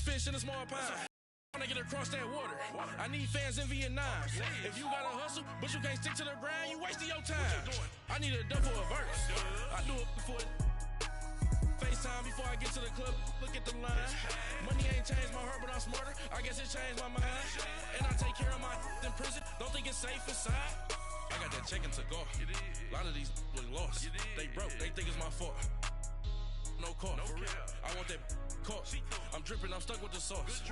fish in a small pond. When I get across that water, I need fans in Vietnam. If you gotta hustle, but you can't stick to the grind, you wasting your time. I need a double a verse. I do it before FaceTime before I get to the club. Look at the line. Money ain't changed my heart, but I'm smarter. I guess it changed my mind. And I take care of my in prison. Don't think it's safe inside. I got that check to go. A lot of these was lost. They broke. They think it's my fault. No call. For real. I want that caught. I'm dripping. I'm stuck with the sauce.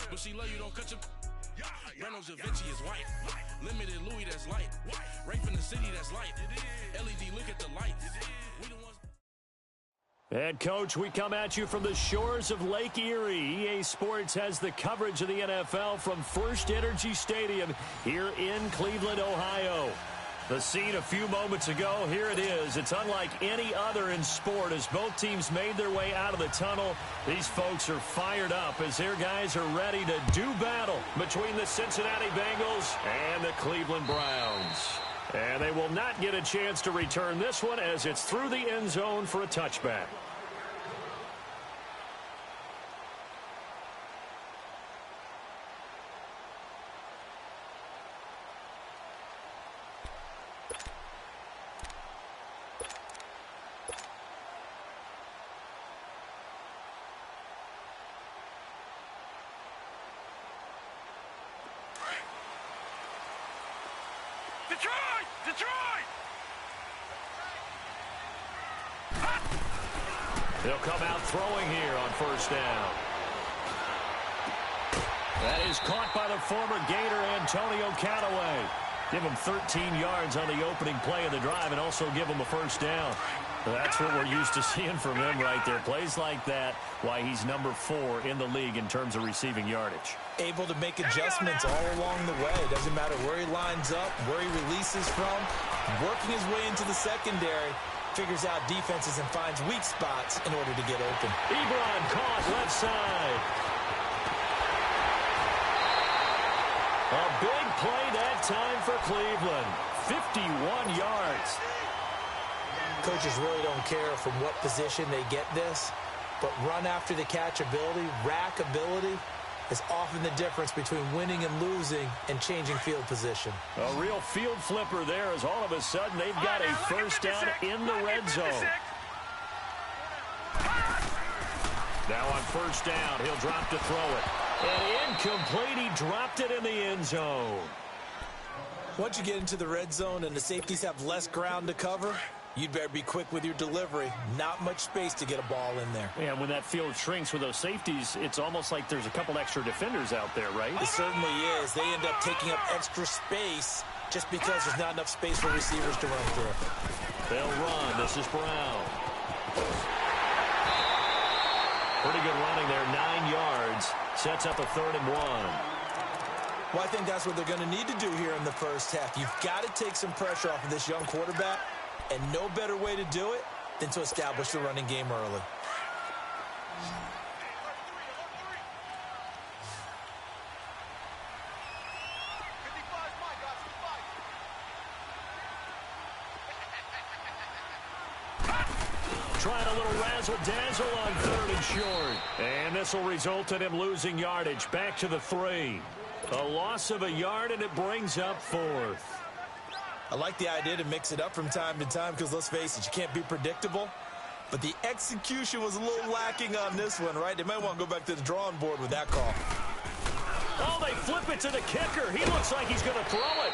But she love you, don't cut your. Reynolds Da Vinci is white. Limited Louis, that's light. Rape in the city, that's light. LED, look at the lights. We the ones. And, Coach, we come at you from the shores of Lake Erie. EA Sports has the coverage of the NFL from First Energy Stadium here in Cleveland, Ohio. The scene a few moments ago, here it is. It's unlike any other in sport as both teams made their way out of the tunnel. These folks are fired up as their guys are ready to do battle between the Cincinnati Bengals and the Cleveland Browns. And they will not get a chance to return this one as it's through the end zone for a touchback. They'll come out throwing here on first down. That is caught by the former Gator Antonio Callaway. Give him 13 yards on the opening play of the drive and also give him a first down. That's what we're used to seeing from him right there. Plays like that, why he's number 4 in the league in terms of receiving yardage. Able to make adjustments all along the way. Doesn't matter where he lines up, where he releases from. Working his way into the secondary. Figures out defenses and finds weak spots in order to get open. Ebron caught left side. A big play that time for Cleveland. 51 yards. Coaches really don't care from what position they get this, but run after the catch ability, rack ability, is often the difference between winning and losing and changing field position. A real field flipper there as all of a sudden they've got a first down in the red zone. Now on first down, he'll drop to throw it. And incomplete, he dropped it in the end zone. Once you get into the red zone and the safeties have less ground to cover, you'd better be quick with your delivery. Not much space to get a ball in there. Yeah, when that field shrinks with those safeties, it's almost like there's a couple extra defenders out there, right? It certainly is. They end up taking up extra space just because there's not enough space for receivers to run through. They'll run. This is Brown. Pretty good running there, 9 yards. Sets up a 3rd and 1. Well, I think that's what they're going to need to do here in the first half. You've got to take some pressure off of this young quarterback. And no better way to do it than to establish the running game early. Trying a little razzle-dazzle on 3rd and short. And this will result in him losing yardage. Back to the 3. A loss of a yard, and it brings up 4th. I like the idea to mix it up from time to time because, let's face it, you can't be predictable. But the execution was a little lacking on this one, right? They might want to go back to the drawing board with that call. Oh, they flip it to the kicker. He looks like he's going to throw it.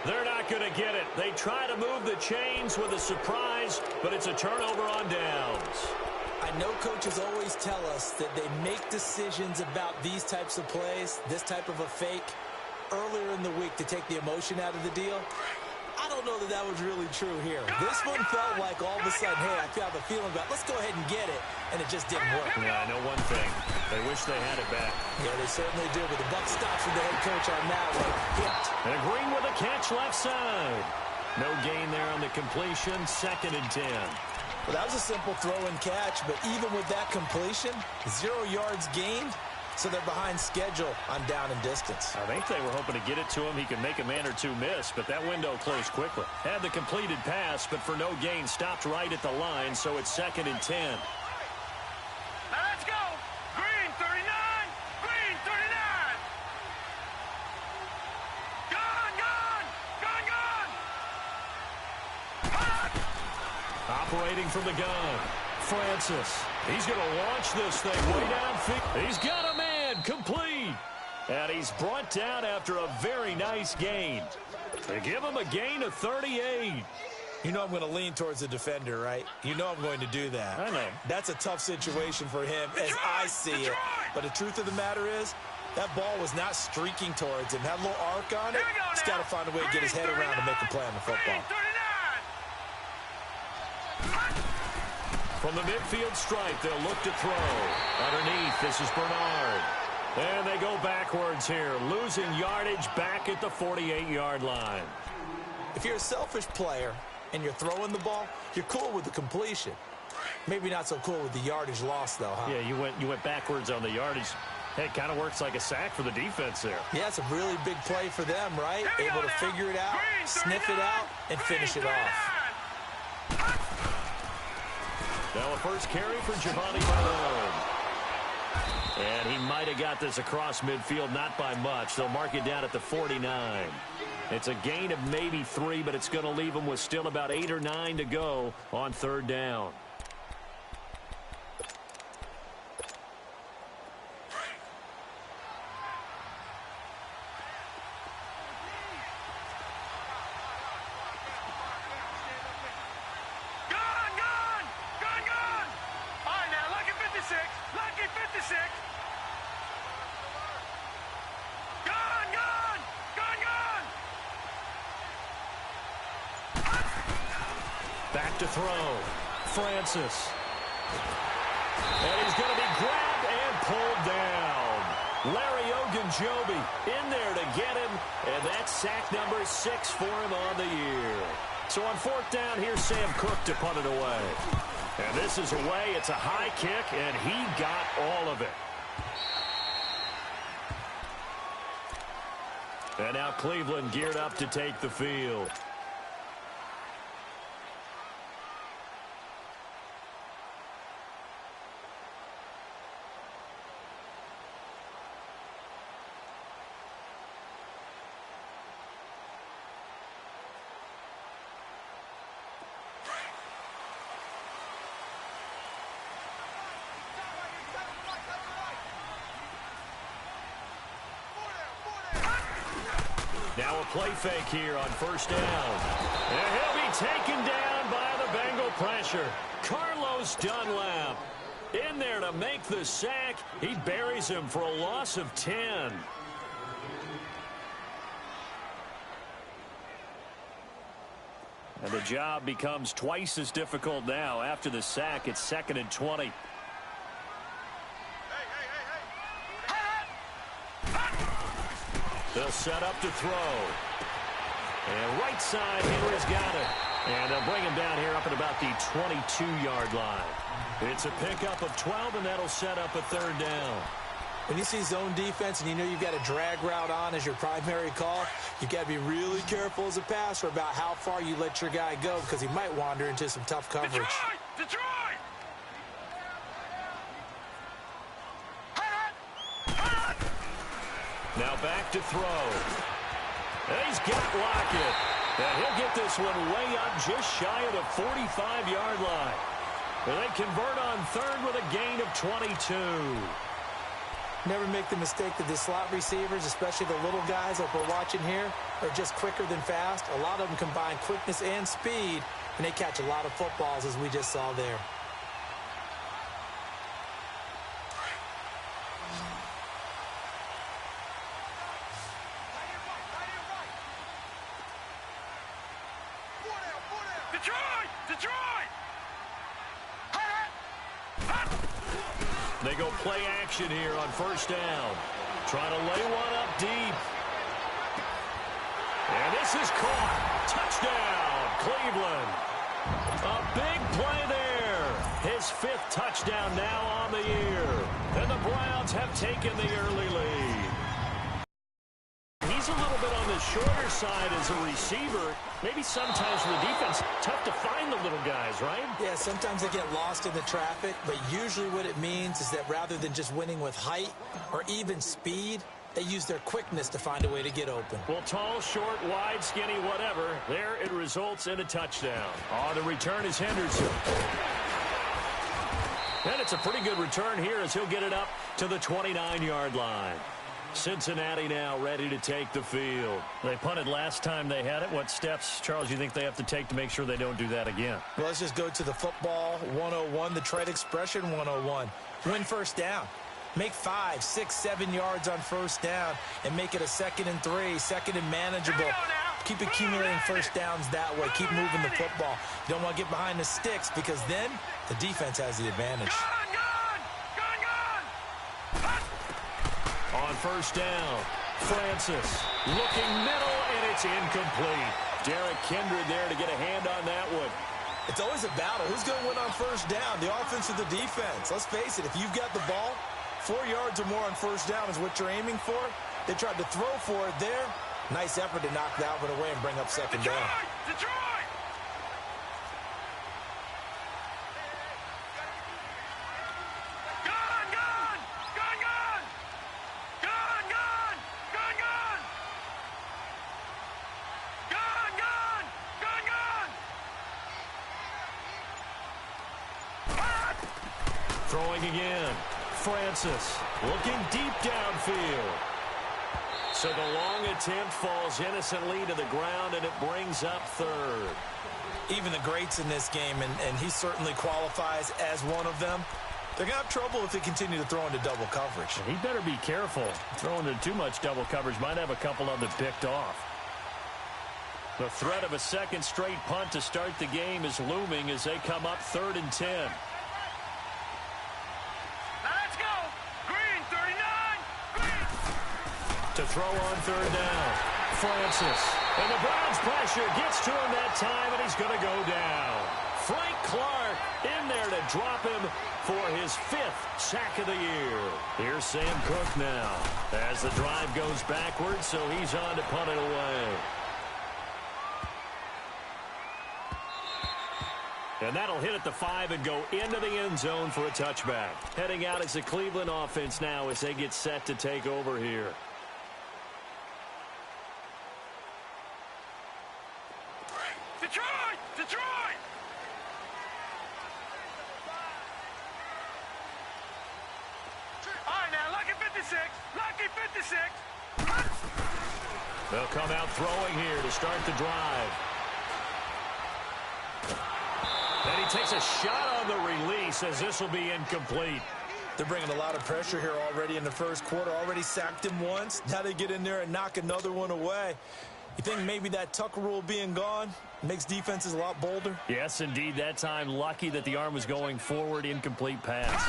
They're not going to get it. They try to move the chains with a surprise, but it's a turnover on downs. I know coaches always tell us that they make decisions about these types of plays, this type of a fake, earlier in the week to take the emotion out of the deal. I don't know that that was really true here. This one felt like all of a sudden, hey, I have a feeling about let's go ahead and get it, and it just didn't work. Yeah, I know one thing. They wish they had it back. Yeah, they certainly do, but the buck stops with the head coach on that one. Hit. And Green with a catch left side. No gain there on the completion, 2nd and 10. Well, that was a simple throw and catch, but even with that completion, 0 yards gained. So they're behind schedule on down and distance. I think they were hoping to get it to him. He could make a man or two miss, but that window closed quickly. Had the completed pass, but for no gain, stopped right at the line, so it's 2nd and 10. Now let's go! Separating from the gun. Francis. He's going to launch this thing way downfield. He's got a man complete. And he's brought down after a very nice gain. They give him a gain of 38. You know I'm going to lean towards the defender, right? You know I'm going to do that. I know. That's a tough situation for him as I see it. But the truth of the matter is, that ball was not streaking towards him. Had a little arc on it. He's got to find a way to get his head around and make a play on the football. From the midfield stripe, they'll look to throw. Underneath, this is Bernard. And they go backwards here, losing yardage back at the 48-yard line. If you're a selfish player and you're throwing the ball, you're cool with the completion. Maybe not so cool with the yardage loss, though, huh? Yeah, you went backwards on the yardage. Hey, it kind of works like a sack for the defense there. Yeah, it's a really big play for them, right? Able to figure it out, sniff it out, and finish it off. Now a first carry for Giovanni Malone. And he might have got this across midfield, not by much. They'll mark it down at the 49. It's a gain of maybe 3, but it's going to leave them with still about 8 or 9 to go on third down. Back to throw. Francis. And he's going to be grabbed and pulled down. Larry Ogunjobi in there to get him. And that's sack number 6 for him on the year. So on fourth down, here's Sam Cook to punt it away. And this is away. It's a high kick, and he got all of it. And now Cleveland geared up to take the field. Now a play fake here on first down. And he'll be taken down by the Bengal pressure. Carlos Dunlap in there to make the sack. He buries him for a loss of 10. And the job becomes twice as difficult now. After the sack, it's 2nd and 20. They'll set up to throw. And right side, Henry's got it. And they'll bring him down here up at about the 22-yard line. It's a pickup of 12, and that'll set up a third down. When you see zone defense and you know you've got a drag route on as your primary call, you've got to be really careful as a passer about how far you let your guy go because he might wander into some tough coverage. Detroit! Now back to throw. And he's got Lockett. And he'll get this one way up just shy of the 45-yard line. And they convert on third with a gain of 22. Never make the mistake that the slot receivers, especially the little guys like we're watching here, are just quicker than fast. A lot of them combine quickness and speed, and they catch a lot of footballs as we just saw there. They go play action here on first down. Trying to lay one up deep. And this is caught. Touchdown, Cleveland. A big play there. His 5th touchdown now on the year. And the Browns have taken the early lead. He's a little bit on the shorter side as a receiver. Maybe sometimes for the defense, tough to find the little guys, right? Yeah, sometimes they get lost in the traffic, but usually what it means is that rather than just winning with height or even speed, They use their quickness to find a way to get open. Well, tall, short, wide, skinny, whatever. There it results in a touchdown. On the return is Henderson. And it's a pretty good return here as he'll get it up to the 29-yard line. Cincinnati now ready to take the field. They punted last time they had it. What steps, Charles, you think they have to take to make sure they don't do that again? Well, let's just go to the football 101, the trade expression 101. Win first down. Make 5, 6, 7 yards on first down and make it a 2nd and 3, 2nd and manageable. Keep accumulating first downs that way. Keep moving the football. You don't want to get behind the sticks because then the defense has the advantage. On first down, Francis looking middle, and it's incomplete. Derek Kindred there to get a hand on that one. It's always a battle. Who's going to win on first down, the offense or the defense? Let's face it, if you've got the ball, 4 yards or more on first down is what you're aiming for. They tried to throw for it there. Nice effort to knock that one away and bring up second down. Detroit! Throwing again. Francis looking deep downfield. So the long attempt falls innocently to the ground, and it brings up third. Even the greats in this game, and he certainly qualifies as one of them, they're going to have trouble if they continue to throw into double coverage. He better be careful. Throwing into too much double coverage might have a couple of them picked off. The threat of a second straight punt to start the game is looming as they come up 3rd and 10. To throw on third down. Francis. And the Browns pressure gets to him that time, and he's going to go down. Frank Clark in there to drop him for his 5th sack of the year. Here's Sam Cook now as the drive goes backwards, so he's on to punt it away. And that'll hit at the 5 and go into the end zone for a touchback. Heading out is the Cleveland offense now as they get set to take over here. Detroit! Detroit! All right, now, lucky 56. Lucky 56. They'll come out throwing here to start the drive. And he takes a shot on the release as this will be incomplete. They're bringing a lot of pressure here already in the first quarter. Already sacked him once. Now they get in there and knock another one away. You think maybe that Tucker rule being gone makes defenses a lot bolder? Yes, indeed. That time, lucky that the arm was going forward. Incomplete pass.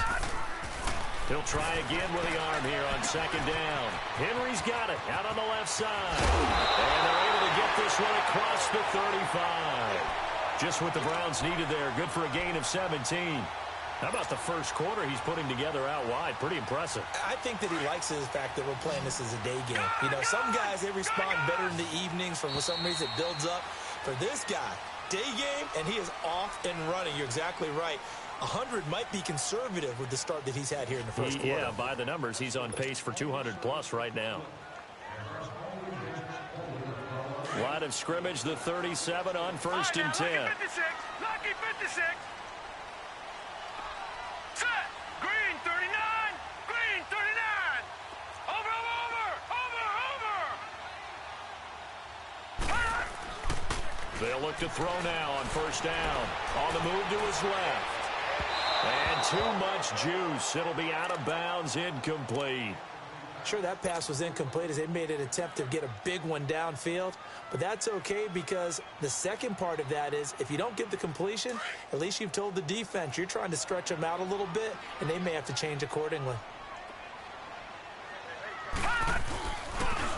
He'll try again with the arm here on second down. Henry's got it out on the left side. And they're able to get this one across the 35. Just what the Browns needed there. Good for a gain of 17. How about the first quarter he's putting together out wide? Pretty impressive. I think that he likes the fact that we're playing this as a day game. You know, some guys, they respond better in the evenings. For some reason, it builds up. For this guy, day game, and he is off and running. You're exactly right. 100 might be conservative with the start that he's had here in the first quarter. Yeah, by the numbers, he's on pace for 200-plus right now. Line of scrimmage, the 37 on 1st and 10. Lucky 56. Lucky 56. Set. Green 39. Green 39. Over, over, over, over. They'll look to throw now on first down. On the move to his left. And too much juice. It'll be out of bounds, incomplete. Sure, that pass was incomplete as they made an attempt to get a big one downfield. But that's okay because the second part of that is if you don't get the completion, at least you've told the defense you're trying to stretch them out a little bit, and they may have to change accordingly.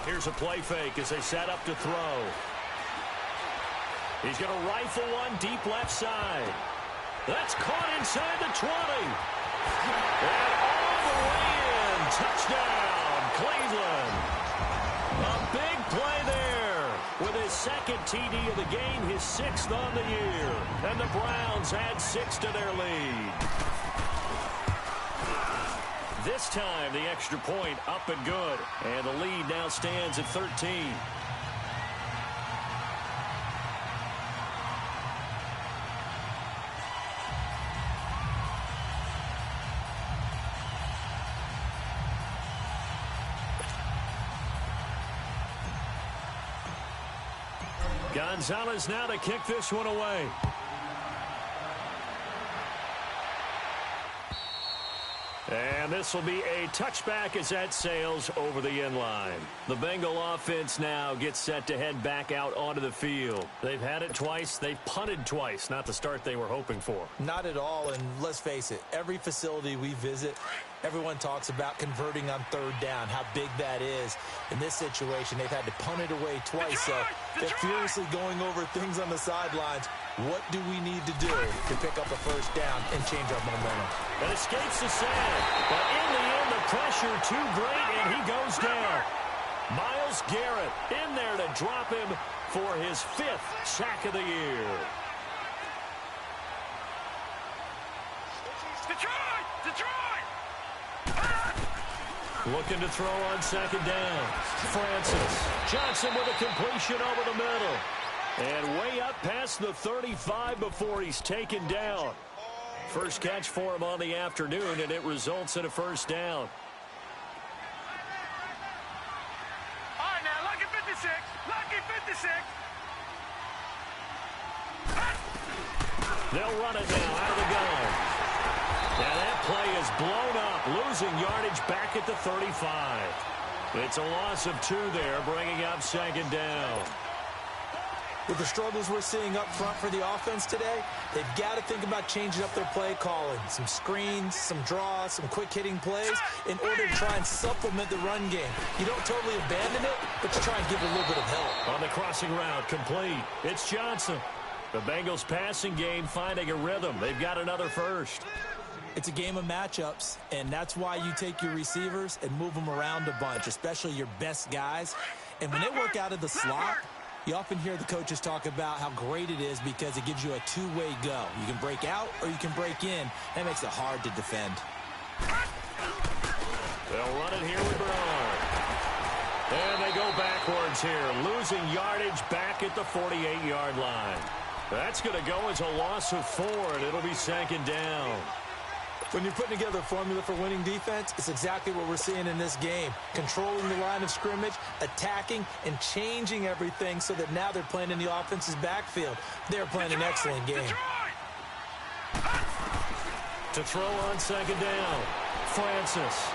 Here's a play fake as they set up to throw. He's going to rifle one deep left side. That's caught inside the 20. And all the way in. Touchdown, Cleveland. A big play there with his second TD of the game, his 6th on the year. And the Browns add 6 to their lead. This time, the extra point up and good. And the lead now stands at 13. Gonzalez now to kick this one away. And this will be a touchback as that sails over the end line. The Bengal offense now gets set to head back out onto the field. They've had it twice. They've punted twice. Not the start they were hoping for. Not at all, and let's face it, every facility we visit, everyone talks about converting on third down, how big that is. In this situation, they've had to punt it away twice, so they're furiously going over things on the sidelines. What do we need to do to pick up a first down and change our momentum? It escapes the sand, but in the end, the pressure too great, and he goes down. Myles Garrett in there to drop him for his 5th sack of the year. Looking to throw on second down. Francis. Johnson with a completion over the middle. And way up past the 35 before he's taken down. First catch for him on the afternoon, and it results in a first down. All right, now, lucky 56. Lucky 56. They'll run it now out of the gun. And that play is blown up, losing yardage back at the 35. It's a loss of 2 there, bringing up second down. With the struggles we're seeing up front for the offense today, they've got to think about changing up their play calling. Some screens, some draws, some quick-hitting plays in order to try and supplement the run game. You don't totally abandon it, but you try and give it a little bit of help. On the crossing route, complete. It's Johnson. The Bengals passing game finding a rhythm. They've got another first. It's a game of matchups, and that's why you take your receivers and move them around a bunch, especially your best guys. And when they work out of the slot, you often hear the coaches talk about how great it is because it gives you a two-way go. You can break out or you can break in. That makes it hard to defend. They'll run it here with Bernard. And they go backwards here, losing yardage back at the 48-yard line. That's going to go as a loss of 4, and it'll be second down. When you're putting together a formula for winning defense, it's exactly what we're seeing in this game. Controlling the line of scrimmage, attacking, and changing everything so that now they're playing in the offense's backfield. They're playing an excellent game. To throw on second down, Francis.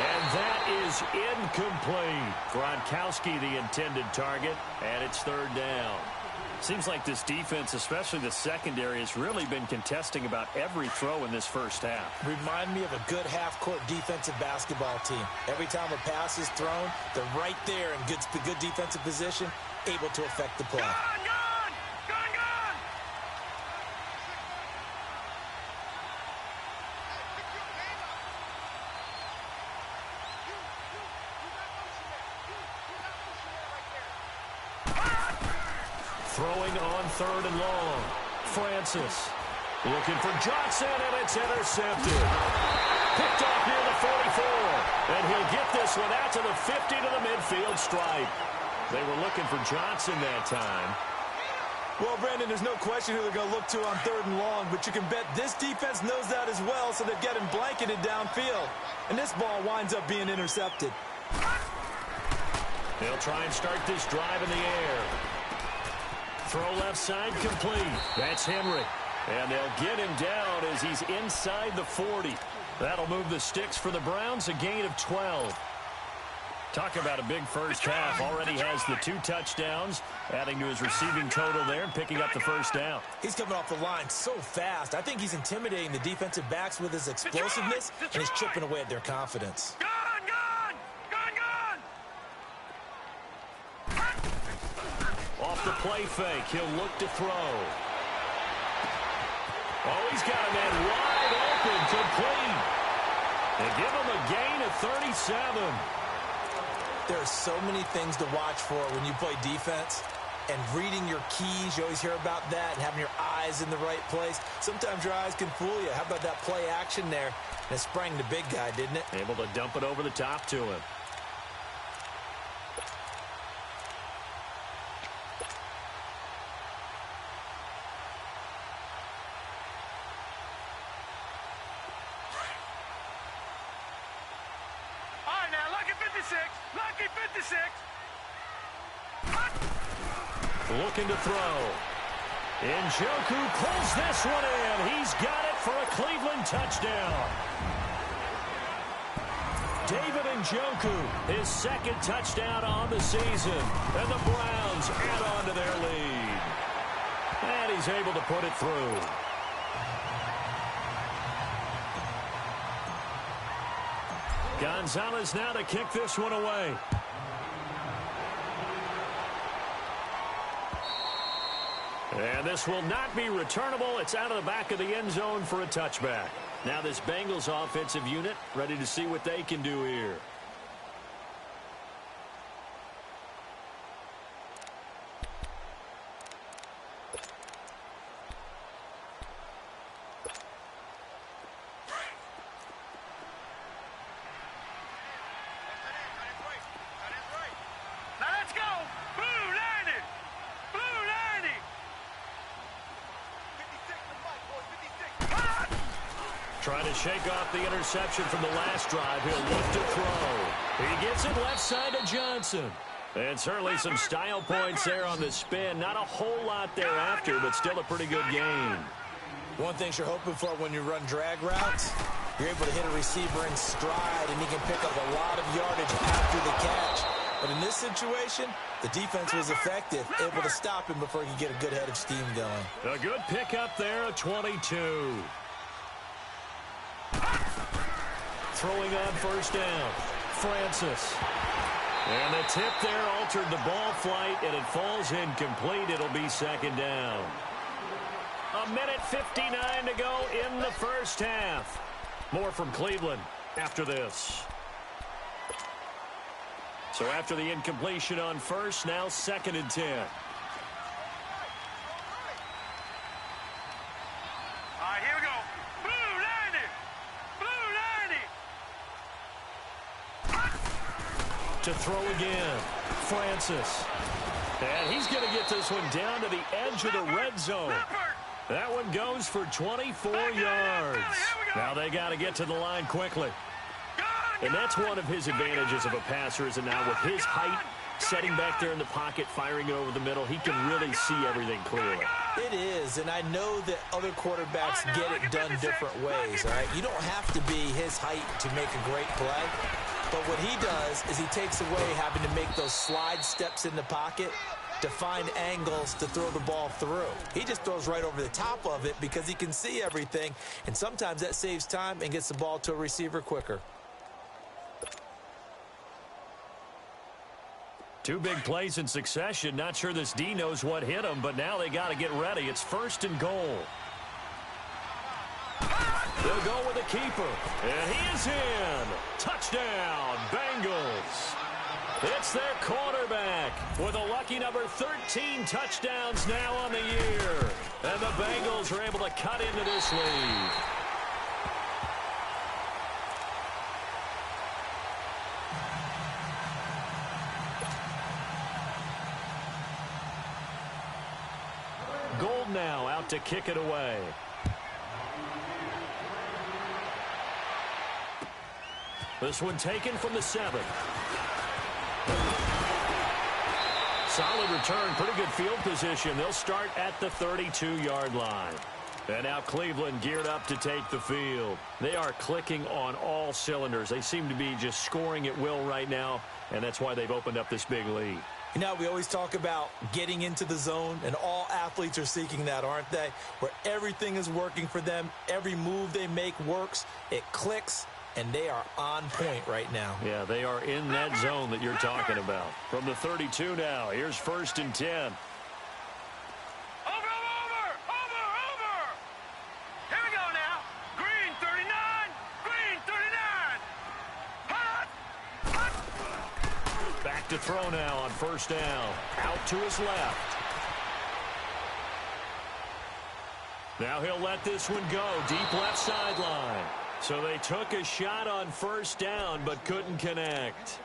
And that is incomplete. Gronkowski, the intended target, and it's third down. Seems like this defense, especially the secondary, has really been contesting about every throw in this first half. Remind me of a good half-court defensive basketball team. Every time a pass is thrown, they're right there in good defensive position, able to affect the play. Throwing on third and long. Francis looking for Johnson, and it's intercepted. Picked off near the 44. And he'll get this one out to the 50 to the midfield stripe. They were looking for Johnson that time. Well, Brandon, there's no question who they're going to look to on third and long, but you can bet this defense knows that as well, so they've got him blanketed downfield. And this ball winds up being intercepted. They'll try and start this drive in the air. Throw left side complete. That's Henry. And they'll get him down as he's inside the 40. That'll move the sticks for the Browns, a gain of 12. Talk about a big first half. Already has the 2 touchdowns, adding to his receiving total there and picking up the first down. He's coming off the line so fast. I think he's intimidating the defensive backs with his explosiveness, and he's chipping away at their confidence. Off the play fake, he'll look to throw. Oh, he's got a man wide open, complete. They give him a gain of 37. There are so many things to watch for when you play defense. and reading your keys. You always hear about that, and having your eyes in the right place. Sometimes your eyes can fool you. How about that play action there? And it sprang the big guy, didn't it? Able to dump it over the top to him. Lucky 56. Looking to throw. Njoku pulls this one in. He's got it for a Cleveland touchdown. David Njoku, his second touchdown on the season. And the Browns add on to their lead. And he's able to put it through. Gonzalez now to kick this one away. And this will not be returnable. It's out of the back of the end zone for a touchback. Now this Bengals offensive unit ready to see what they can do here. Trying to shake off the interception from the last drive. He'll look to throw. He gets it left side to Johnson. And certainly some style points there on the spin. Not a whole lot thereafter, but still a pretty good game. One thing you're hoping for when you run drag routes, you're able to hit a receiver in stride, and he can pick up a lot of yardage after the catch. But in this situation, the defense was effective, able to stop him before he could get a good head of steam going. A good pickup there, a 22. Throwing on first down. Francis. And the tip there altered the ball flight, and it falls incomplete. It'll be second down. 1:59 to go in the first half. More from Cleveland after this. So after the incompletion on first, now 2nd and 10. All right, here we go. Blue 90. Blue 90. To throw again. Francis. And he's going to get this one down to the edge of the red zone. That one goes for 24 yards. Now they got to get to the line quickly. And that's one of his advantages of a passer, is it now? With his height, setting back there in the pocket, firing it over the middle, he can really see everything clearly. It is, and I know that other quarterbacks get it done different ways, all right? You don't have to be his height to make a great play. But what he does is he takes away having to make those slide steps in the pocket to find angles to throw the ball through. He just throws right over the top of it because he can see everything, and sometimes that saves time and gets the ball to a receiver quicker. Two big plays in succession. Not sure this D knows what hit him, but now they got to get ready. It's 1st and goal. They'll go with a keeper. And he is in. Touchdown, Bengals. It's their quarterback with a lucky number 13 touchdowns now on the year. And the Bengals are able to cut into this lead. Gold now out to kick it away. This one taken from the 7. Solid return, pretty good field position. They'll start at the 32-yard line. And now Cleveland geared up to take the field. They are clicking on all cylinders. They seem to be just scoring at will right now, and that's why they've opened up this big lead. You know, we always talk about getting into the zone, and all athletes are seeking that, aren't they? Where everything is working for them, every move they make works, it clicks, and they are on point right now. Yeah, they are in that zone that you're talking about. From the 32 now, here's 1st and 10. Over. Here we go now. Green 39. Green 39. Hot. Back to throw now on first down. Out to his left. Now he'll let this one go. Deep left sideline. So they took a shot on first down, but couldn't connect.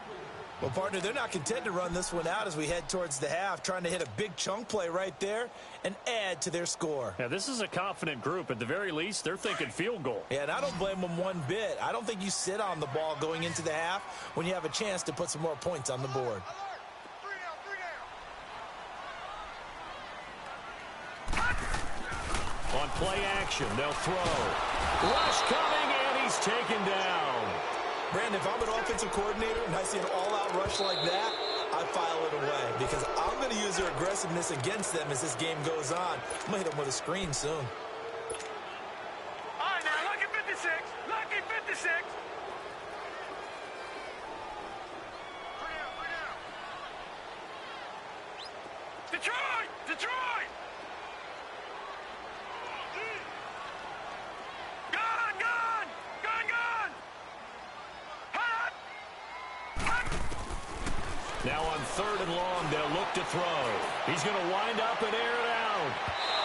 Well, partner, they're not content to run this one out as we head towards the half, trying to hit a big chunk play right there and add to their score. Yeah, this is a confident group. At the very least, they're thinking field goal. Yeah, and I don't blame them one bit. I don't think you sit on the ball going into the half when you have a chance to put some more points on the board. On play action, they'll throw. Rush coming, and he's taken down. Brandon, if I'm an offensive coordinator and I see an all-out rush like that, I file it away because I'm going to use their aggressiveness against them as this game goes on. I'm going to hit them with a screen soon. All right, now, lucky 56. Lucky 56. Detroit! Detroit! Now on third and long, they'll look to throw. He's going to wind up and air it out.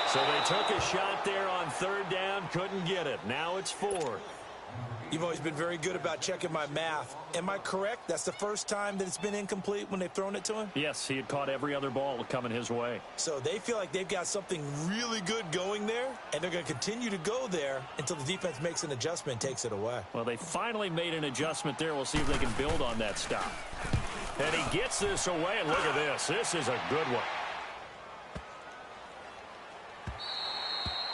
So they took a shot there on third down, couldn't get it. Now it's fourth. You've always been very good about checking my math. Am I correct? That's the first time that it's been incomplete when they've thrown it to him? Yes, he had caught every other ball coming his way. So they feel like they've got something really good going there, and they're going to continue to go there until the defense makes an adjustment and takes it away. Well, they finally made an adjustment there. We'll see if they can build on that stop. And he gets this away, and look at this. This is a good one.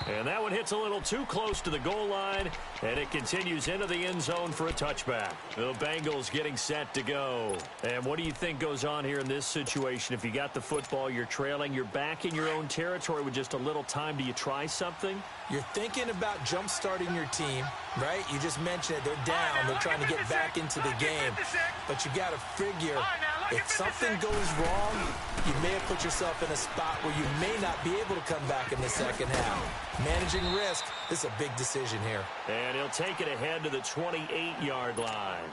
And that one hits a little too close to the goal line, and it continues into the end zone for a touchback. The Bengals getting set to go. And what do you think goes on here in this situation? If you got the football, you're trailing, you're back in your own territory with just a little time. Do you try something? You're thinking about jump-starting your team, right? You just mentioned it. They're down. They're trying to get back into the game. But you got to figure, if something goes wrong, you may have put yourself in a spot where you may not be able to come back in the second half. Managing risk, this is a big decision here. And he'll take it ahead to the 28-yard line.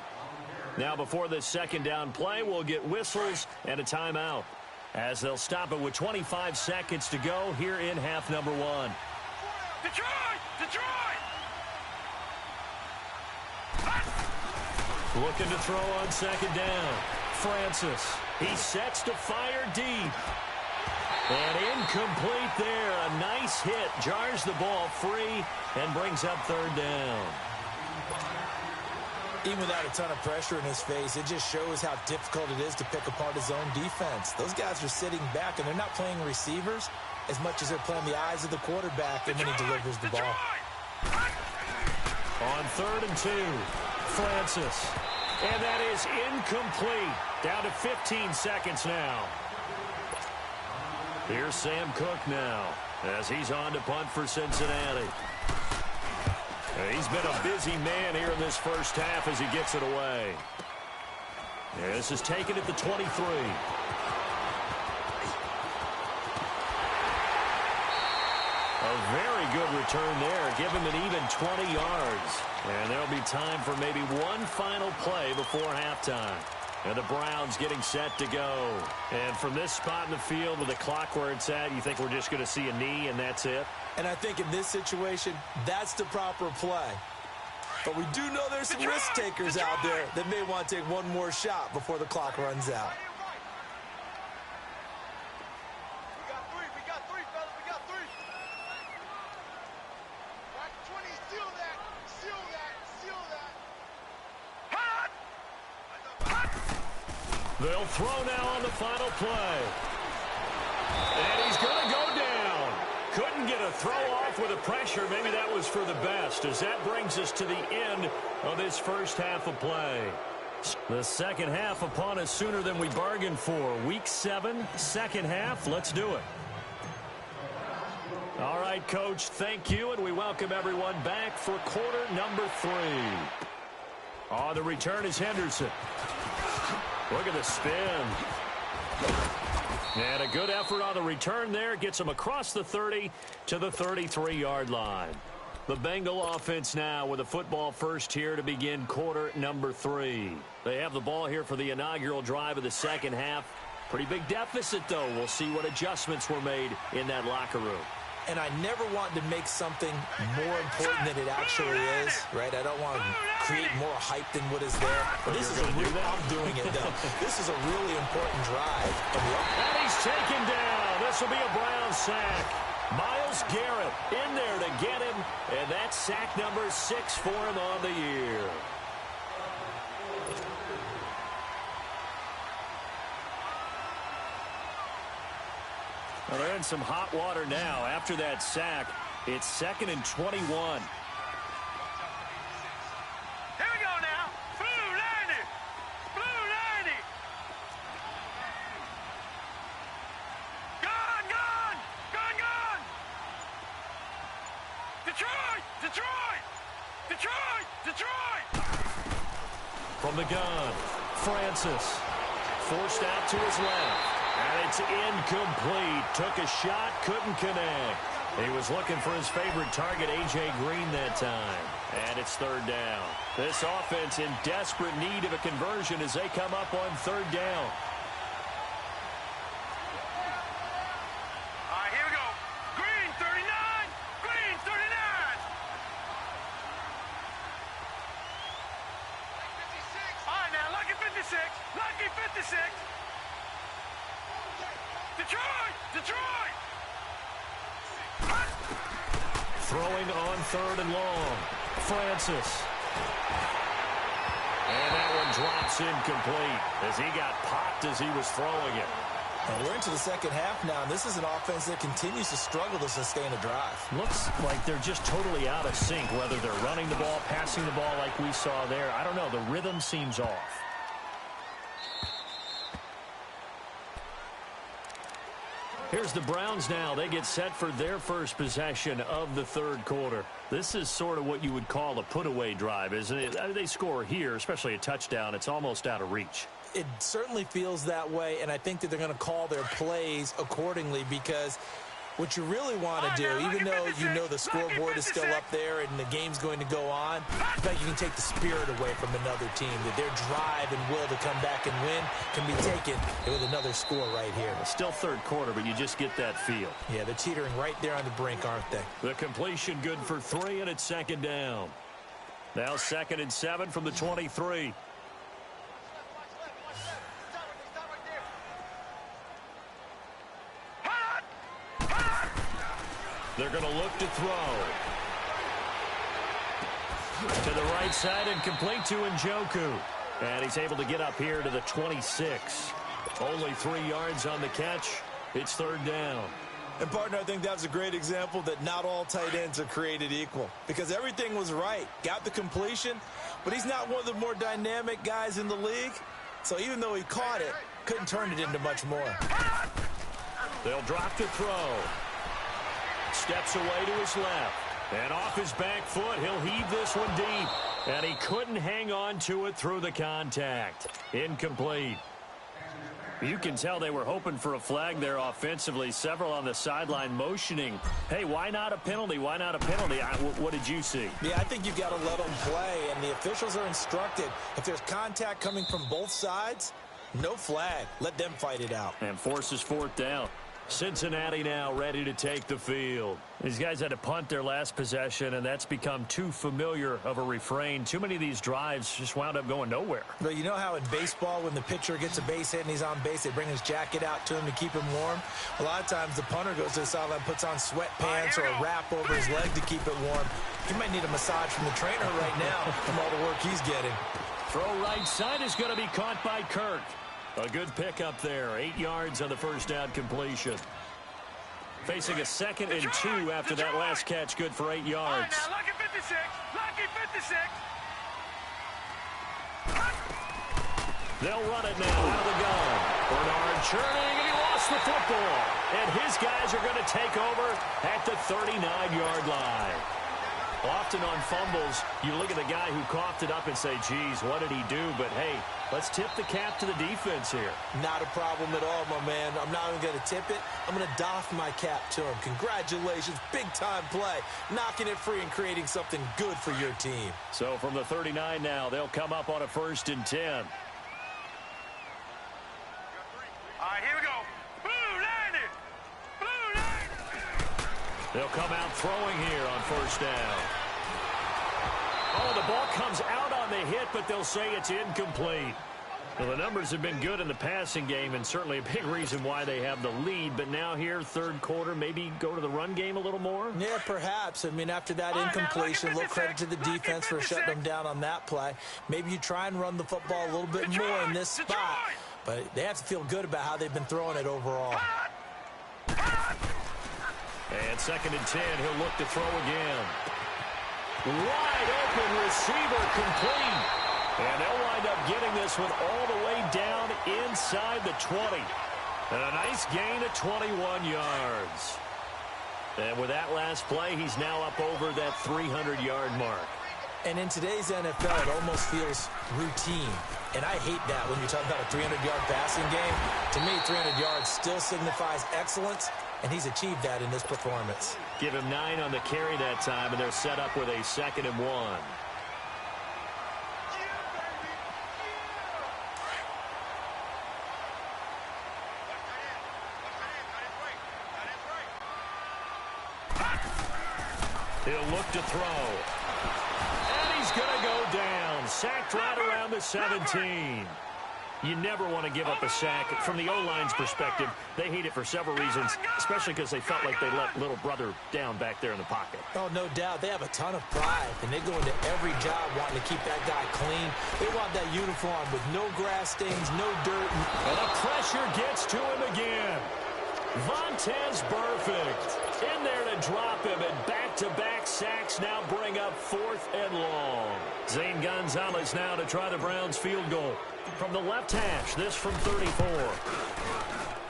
Now before this second down play, we'll get whistles and a timeout, as they'll stop it with 25 seconds to go here in half number one. Detroit! Detroit! Looking to throw on second down. Francis. He sets to fire deep. And incomplete there. A nice hit. Jars the ball free and brings up third down. Even without a ton of pressure in his face, it just shows how difficult it is to pick apart his own defense. Those guys are sitting back, and they're not playing receivers as much as they're playing the eyes of the quarterback and when he delivers the ball. On third and 2, Francis. And that is incomplete. Down to 15 seconds now. Here's Sam Cook now as he's on to punt for Cincinnati. He's been a busy man here in this first half as he gets it away. This is taken at the 23. A very good return there. Give him an even 20 yards. And there'll be time for maybe one final play before halftime. And the Browns getting set to go. And from this spot in the field with the clock where it's at, you think we're just going to see a knee and that's it? And I think in this situation, that's the proper play. But we do know there's some risk takers out there that may want to take one more shot before the clock runs out. We got three, fellas. We got three. Right, 20, seal that. Seal that. Seal that. Hot! They'll throw now on the final play. And he's going to go down. Couldn't get a throw off with the pressure. Maybe that was for the best, as that brings us to the end of this first half of play. The second half upon us sooner than we bargained for. Week 7, second half. Let's do it. All right, Coach, thank you, and we welcome everyone back for quarter number 3. On the return is Henderson. Look at the spin. And a good effort on the return there. Gets him across the 30 to the 33-yard line. The Bengal offense now with a football first here to begin quarter number 3. They have the ball here for the inaugural drive of the second half. Pretty big deficit, though. We'll see what adjustments were made in that locker room. And I never want to make something more important than it actually is, right? I don't want to create more hype than what is there. But this is I'm doing it, though. This is a really important drive. And he's taken down. This will be a Brown sack. Myles Garrett in there to get him, and that's sack number 6 for him on the year. Well, they're in some hot water now. After that sack, it's 2nd and 21. Here we go now. Blue 90. Blue 90. Gone, gone. Gone, gone. Detroit. Detroit. Detroit. Detroit. From the gun, Francis. Forced out to his left. And it's incomplete. Took a shot, couldn't connect. He was looking for his favorite target, A.J. Green, that time. And it's 3rd down. This offense in desperate need of a conversion as they come up on 3rd down. All right, here we go. Green 39. Green 39. All right, now, lucky 56. Lucky 56. Detroit! Detroit! Throwing on 3rd and long. Francis. And that one drops incomplete as he got popped as he was throwing it. And we're into the second half now, and this is an offense that continues to struggle to sustain a drive. Looks like they're just totally out of sync, whether they're running the ball, passing the ball like we saw there. I don't know. The rhythm seems off. Here's the Browns now. They get set for their first possession of the 3rd quarter. This is sort of what you would call a put-away drive, isn't it? They score here, especially a touchdown. It's almost out of reach. It certainly feels that way, and I think that they're going to call their plays accordingly because what you really want to do, even though you know the scoreboard is still up there and the game's going to go on, I think you can take the spirit away from another team, that their drive and will to come back and win can be taken with another score right here. Still 3rd quarter, but you just get that feel. Yeah, they're teetering right there on the brink, aren't they? The completion good for 3, and it's 2nd down. Now 2nd and 7 from the 23. They're going to look to throw. To the right side and complete to Njoku. And he's able to get up here to the 26. Only 3 yards on the catch. It's 3rd down. And, partner, I think that's a great example that not all tight ends are created equal. Because everything was right. Got the completion, but he's not one of the more dynamic guys in the league. So even though he caught it, couldn't turn it into much more. They'll drop to throw. Steps away to his left. And off his back foot, he'll heave this one deep. And he couldn't hang on to it through the contact. Incomplete. You can tell they were hoping for a flag there offensively. Several on the sideline motioning. Hey, why not a penalty? Why not a penalty? What did you see? Yeah, I think you've got to let them play. And the officials are instructed, if there's contact coming from both sides, no flag. Let them fight it out. And forces 4th down. Cincinnati now ready to take the field. These guys had to punt their last possession, and that's become too familiar of a refrain. Too many of these drives just wound up going nowhere. But you know how in baseball, when the pitcher gets a base hit and he's on base, they bring his jacket out to him to keep him warm? A lot of times the punter goes to the sideline, puts on sweatpants or a wrap over his leg to keep it warm. He might need a massage from the trainer right now from all the work he's getting. Throw right side is going to be caught by Kirk. A good pickup there. 8 yards on the first down completion. Facing a 2nd and 2 after that last catch. Good for 8 yards. Now, lucky 56. Lucky 56. They'll run it now out of the gun. Bernard churning, and he lost the football. And his guys are going to take over at the 39-yard line. Often on fumbles, you look at the guy who coughed it up and say, geez, what did he do? But, hey, let's tip the cap to the defense here. Not a problem at all, my man. I'm not even going to tip it. I'm going to doff my cap to him. Congratulations. Big-time play. Knocking it free and creating something good for your team. So from the 39 now, they'll come up on a 1st and 10. All right, here we go. Blue line it. Blue line it. They'll come out throwing here on 1st down. Oh, the ball comes out on the hit, but they'll say it's incomplete. Well, the numbers have been good in the passing game, and certainly a big reason why they have the lead. But now here, 3rd quarter, maybe go to the run game a little more? Yeah, perhaps. I mean, after that incompletion, a little credit to the defense for shutting them down on that play. Maybe you try and run the football a little bit more in this spot. But they have to feel good about how they've been throwing it overall. And 2nd and 10, he'll look to throw again. Wide open receiver complete. And they'll wind up getting this one all the way down inside the 20. And a nice gain of 21 yards. And with that last play, he's now up over that 300-yard mark. And in today's NFL, it almost feels routine. And I hate that when you're talking about a 300-yard passing game. To me, 300 yards still signifies excellence, and he's achieved that in this performance. Give him 9 on the carry that time, and they're set up with a 2nd and 1. He'll look to throw. And he's going to go down. Sacked right around the 17. You never want to give up a sack. From the O-line's perspective, they hate it for several reasons, especially because they felt like they let little brother down back there in the pocket. Oh, no doubt. They have a ton of pride, and they go into every job wanting to keep that guy clean. They want that uniform with no grass stains, no dirt. And the pressure gets to him again. Vontaze Burfict in there to drop him, and back-to-back sacks now bring up 4th and long. Zane Gonzalez now to try the Browns field goal. From the left hash, this from 34.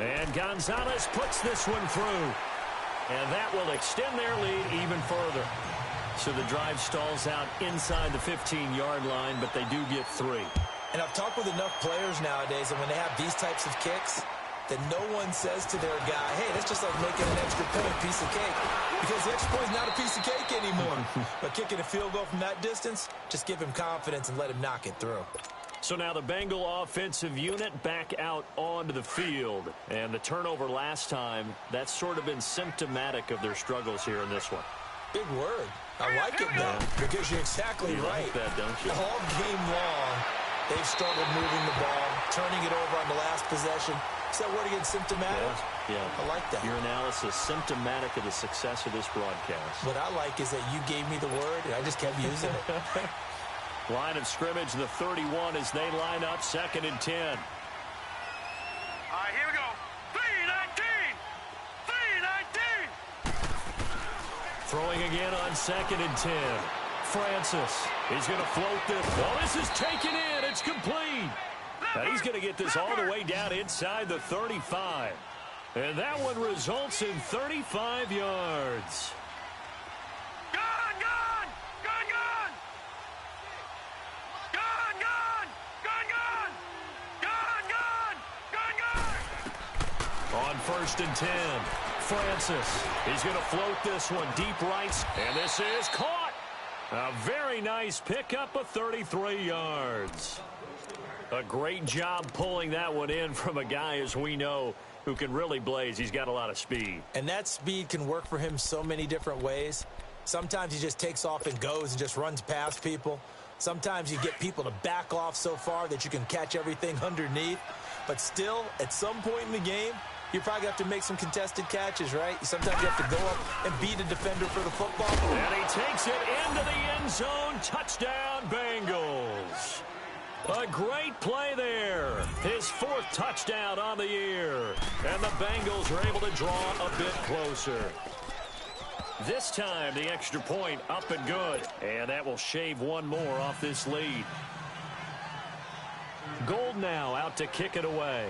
And Gonzalez puts this one through. And that will extend their lead even further. So the drive stalls out inside the 15-yard line, but they do get 3. And I've talked with enough players nowadays, and when they have these types of kicks, that no one says to their guy, hey, that's just like making an extra point piece of cake. Because the extra point is not a piece of cake anymore. But kicking a field goal from that distance, just give him confidence and let him knock it through. So now the Bengal offensive unit back out onto the field. And the turnover last time, that's sort of been symptomatic of their struggles here in this one. Big word. I like it, though, because you're exactly you right. Like that, don't you? All game long, they've struggled moving the ball, turning it over on the last possession. Is that word again, symptomatic? Yeah. I like that. Your analysis, symptomatic of the success of this broadcast. What I like is that you gave me the word, and I just kept using it. Line of scrimmage, the 31 as they line up, 2nd and 10. All right, here we go. 3-19. 3-19. Throwing again on 2nd and 10. Francis, he's going to float this. Well, this is taken in. It's complete. Now he's going to get this all the way down inside the 35. And that one results in 35 yards. On 1st and 10, Francis, he's going to float this one deep right, and this is caught. A very nice pickup of 33 yards. A great job pulling that one in from a guy, as we know, who can really blaze. He's got a lot of speed. And that speed can work for him so many different ways. Sometimes he just takes off and goes and just runs past people. Sometimes you get people to back off so far that you can catch everything underneath. But still, at some point in the game, you probably have to make some contested catches, right? Sometimes you have to go up and beat a defender for the football. And he takes it into the end zone. Touchdown, Bengals. A great play there. His 4th touchdown on the year. And the Bengals are able to draw a bit closer. This time, the extra point up and good. And that will shave one more off this lead. Gold now out to kick it away.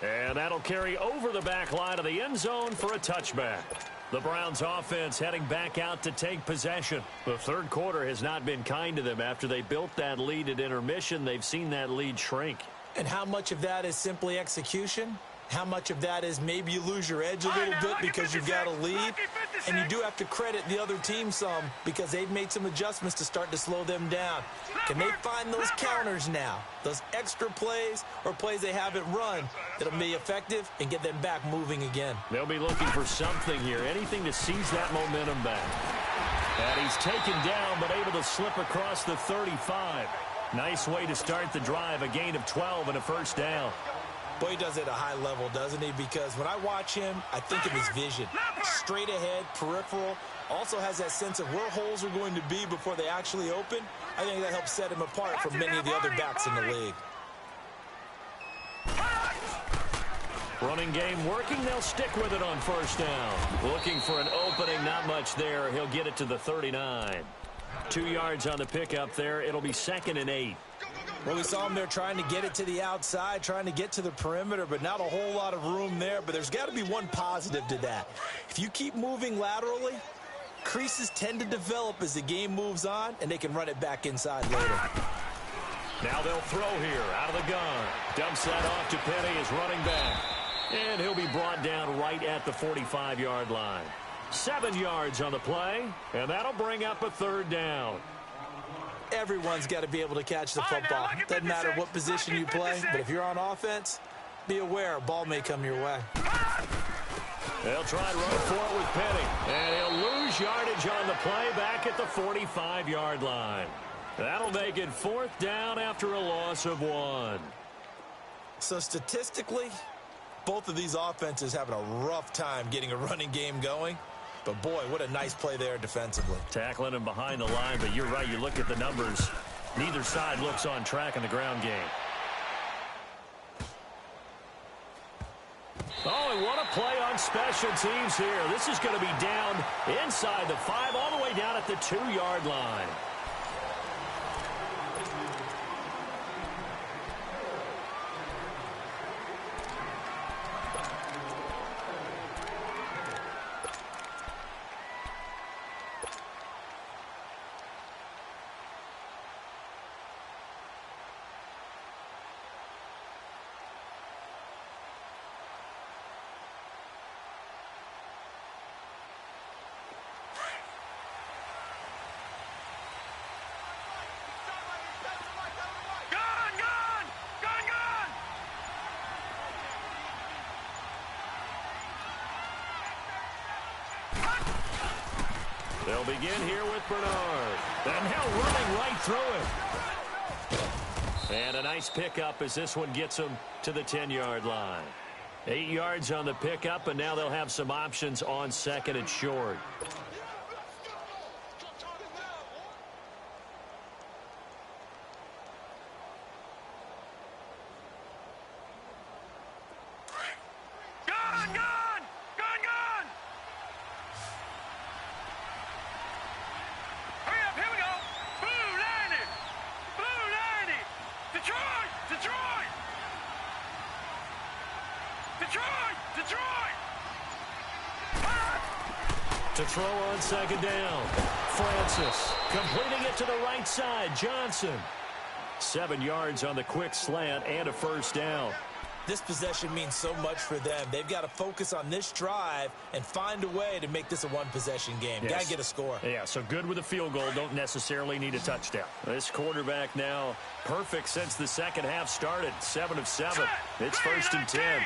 And that'll carry over the back line of the end zone for a touchback. The Browns offense heading back out to take possession. The third quarter has not been kind to them. After they built that lead at intermission, they've seen that lead shrink. And how much of that is simply execution? How much of that is maybe you lose your edge a little bit because you've got a lead? And you do have to credit the other team some because they've made some adjustments to start to slow them down. Can they find those counters now, those extra plays or plays they haven't run that'll be effective and get them back moving again? They'll be looking for something here, anything to seize that momentum back. And he's taken down but able to slip across the 35. Nice way to start the drive, a gain of 12 and a first down. Boy, he does it at a high level, doesn't he? Because when I watch him, I think of his vision. Straight ahead, peripheral. Also has that sense of where holes are going to be before they actually open. I think that helps set him apart from many of the other backs in the league. Running game working. They'll stick with it on first down. Looking for an opening. Not much there. He'll get it to the 39. 2 yards on the pickup there. It'll be 2nd and 8. Well, we saw him there trying to get it to the outside, trying to get to the perimeter, but not a whole lot of room there. But there's got to be one positive to that. If you keep moving laterally, creases tend to develop as the game moves on, and they can run it back inside later. Now they'll throw here out of the gun. Dumps that off to Penny as running back. And he'll be brought down right at the 45-yard line. 7 yards on the play, and that'll bring up a third down. Everyone's got to be able to catch the football. Doesn't matter what position you play, but if you're on offense, be aware a ball may come your way. They'll try to run for it with Penny, and he'll lose yardage on the play back at the 45-yard line. That'll make it 4th down after a loss of 1. So statistically, both of these offenses having a rough time getting a running game going. But, boy, what a nice play there defensively. Tackling him behind the line, but you're right. You look at the numbers. Neither side looks on track in the ground game. Oh, and what a play on special teams here. This is going to be down inside the 5, all the way down at the 2-yard line. They'll begin here with Bernard. And now running right through it. And a nice pickup as this one gets them to the 10-yard line. 8 yards on the pickup, and now they'll have some options on 2nd and short. To throw on 2nd down. Francis completing it to the right side. Johnson. 7 yards on the quick slant and a first down. This possession means so much for them. They've got to focus on this drive and find a way to make this a one-possession game. Yes. Got to get a score. Yeah, so good with a field goal. Don't necessarily need a touchdown. This quarterback now perfect since the second half started. 7 of 7. It's 1st and 10.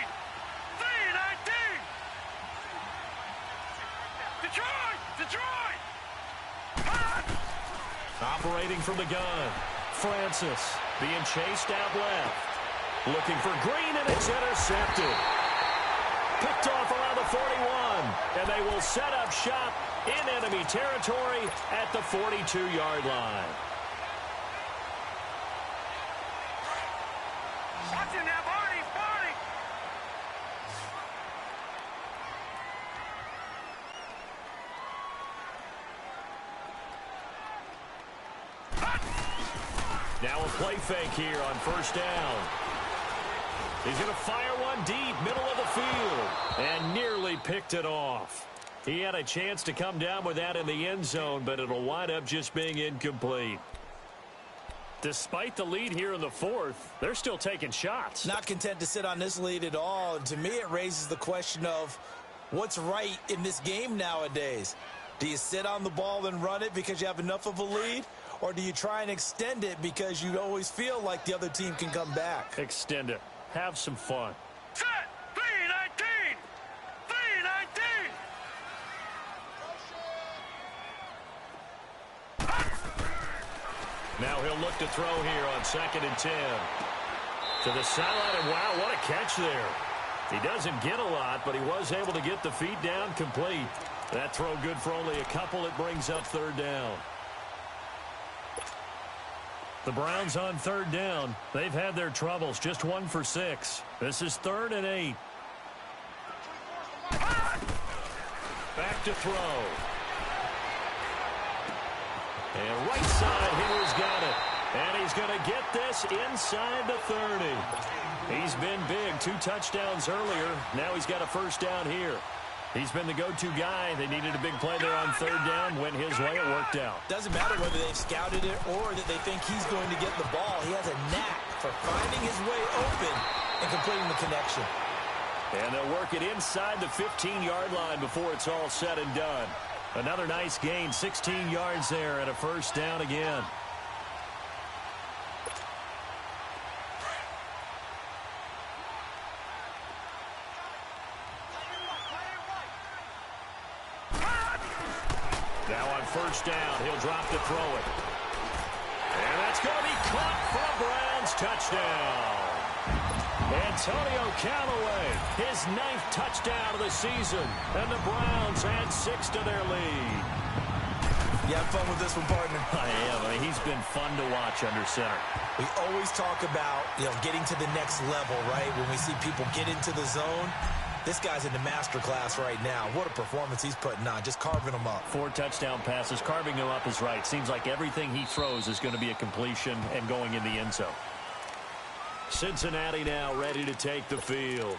Operating from the gun. Francis being chased out left. Looking for Green, and it's intercepted. Picked off around the 41. And they will set up shop in enemy territory at the 42-yard line. Watch him now, Barney! Barney! Now a play fake here on first down. He's going to fire one deep, middle of the field, and nearly picked it off. He had a chance to come down with that in the end zone, but it'll wind up just being incomplete. Despite the lead here in the fourth, they're still taking shots. Not content to sit on this lead at all. And to me, it raises the question of what's right in this game nowadays. Do you sit on the ball and run it because you have enough of a lead? Or do you try and extend it because you always feel like the other team can come back? Extend it. Have some fun. Set! 319! 319! Now he'll look to throw here on 2nd and 10. To the sideline, and wow, what a catch there. He doesn't get a lot, but he was able to get the feet down complete. That throw good for only a couple. It brings up 3rd down. The Browns on 3rd down. They've had their troubles, just 1 for 6. This is 3rd and 8. Back to throw. And right side, Henry's got it. And he's going to get this inside the 30. He's been big, 2 touchdowns earlier. Now he's got a 1st down here. He's been the go-to guy. They needed a big play there on 3rd down. Went his way. It worked out. Doesn't matter whether they've scouted it or that they think he's going to get the ball. He has a knack for finding his way open and completing the connection. And they'll work it inside the 15-yard line before it's all said and done. Another nice gain, 16 yards there, and a 1st down again. Now on 1st down, he'll drop to throw it. And that's going to be caught for a Browns touchdown. Antonio Callaway, his 9th touchdown of the season, and the Browns add 6 to their lead. You have fun with this one, partner? I am. I mean, he's been fun to watch under center. We always talk about, getting to the next level, right? When we see people get into the zone, this guy's in the master class right now. What a performance he's putting on, just carving them up. 4 touchdown passes, carving them up is right. Seems like everything he throws is going to be a completion and going in the end zone. Cincinnati now ready to take the field.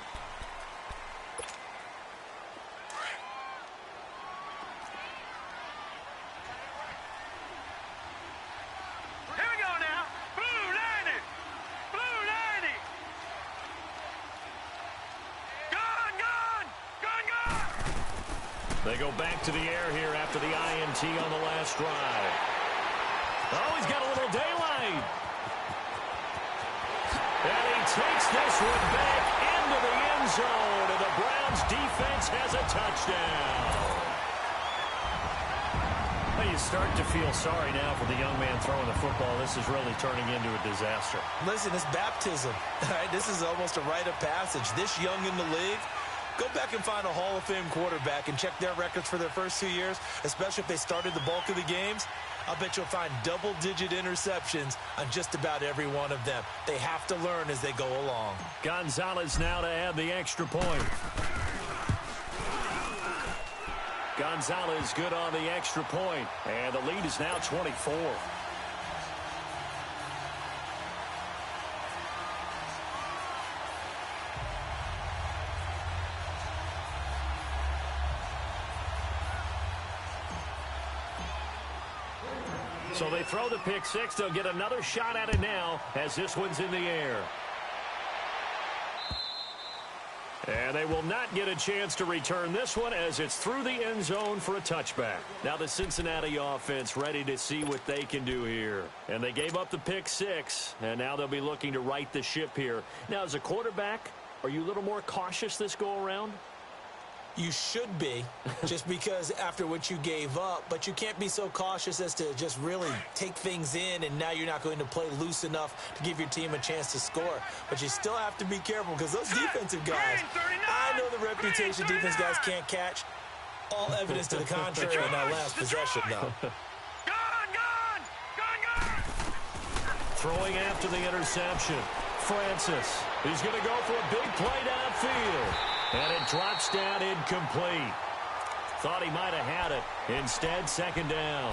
Here we go now. Blue 90! Blue 90! Gone, gone! Gone, gone! They go back to the air here after the INT on the last drive. Oh, he's got a little daylight. And he takes this one back into the end zone, and the Browns defense has a touchdown. Well, you start to feel sorry now for the young man throwing the football. This is really turning into a disaster. Listen, it's baptism. Right? This is almost a rite of passage. This young in the league, go back and find a Hall of Fame quarterback and check their records for their first 2 years, especially if they started the bulk of the games. I'll bet you'll find double-digit interceptions on just about every one of them. They have to learn as they go along. Gonzalez now to add the extra point. Gonzalez good on the extra point, and the lead is now 24. So they throw the pick 6. They'll get another shot at it now as this one's in the air. And they will not get a chance to return this one as it's through the end zone for a touchback. Now the Cincinnati offense ready to see what they can do here. And they gave up the pick 6, and now they'll be looking to right the ship here. Now as a quarterback, are you a little more cautious this go around? You should be, just because after what you gave up, but you can't be so cautious as to just really take things in, and now you're not going to play loose enough to give your team a chance to score. But you still have to be careful because those defensive guys, I know the reputation defense guys can't catch. All evidence to the contrary in that last possession, though. Throwing after the interception. Francis. He's going to go for a big play downfield. And it drops down incomplete. Thought he might have had it. Instead, 2nd down.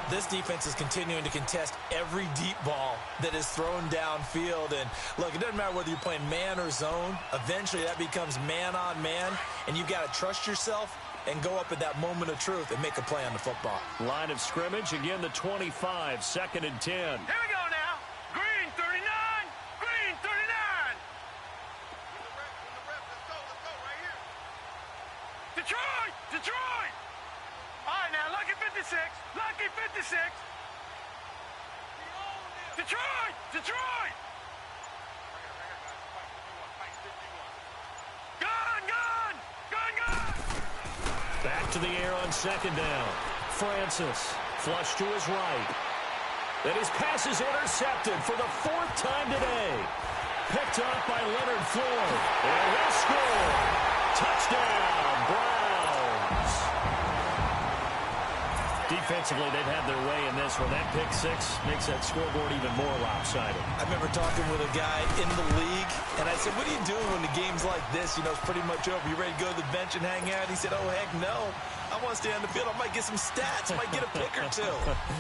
This defense is continuing to contest every deep ball that is thrown downfield. And, look, it doesn't matter whether you're playing man or zone. Eventually, that becomes man-on-man, and you've got to trust yourself and go up at that moment of truth and make a play on the football. Line of scrimmage, again, the 25, 2nd and 10. Here we go now. Green 39. Green 39. Let's go right here. Detroit. Detroit. All right, now, lucky 56. Lucky 56. Detroit. Detroit. Gun, gun. Gun, gun. Back to the air on 2nd down. Francis, flush to his right. And his pass is intercepted for the 4th time today. Picked up by Leonard Floyd. And he'll score. Touchdown, Browns. Defensively, they've had their way in this one. That pick 6 makes that scoreboard even more lopsided. I remember talking with a guy in the league, and I said, what are you doing when the game's like this? You know, it's pretty much over. You ready to go to the bench and hang out? He said, oh, heck no. I want to stay on the field. I might get some stats. I might get a pick or two.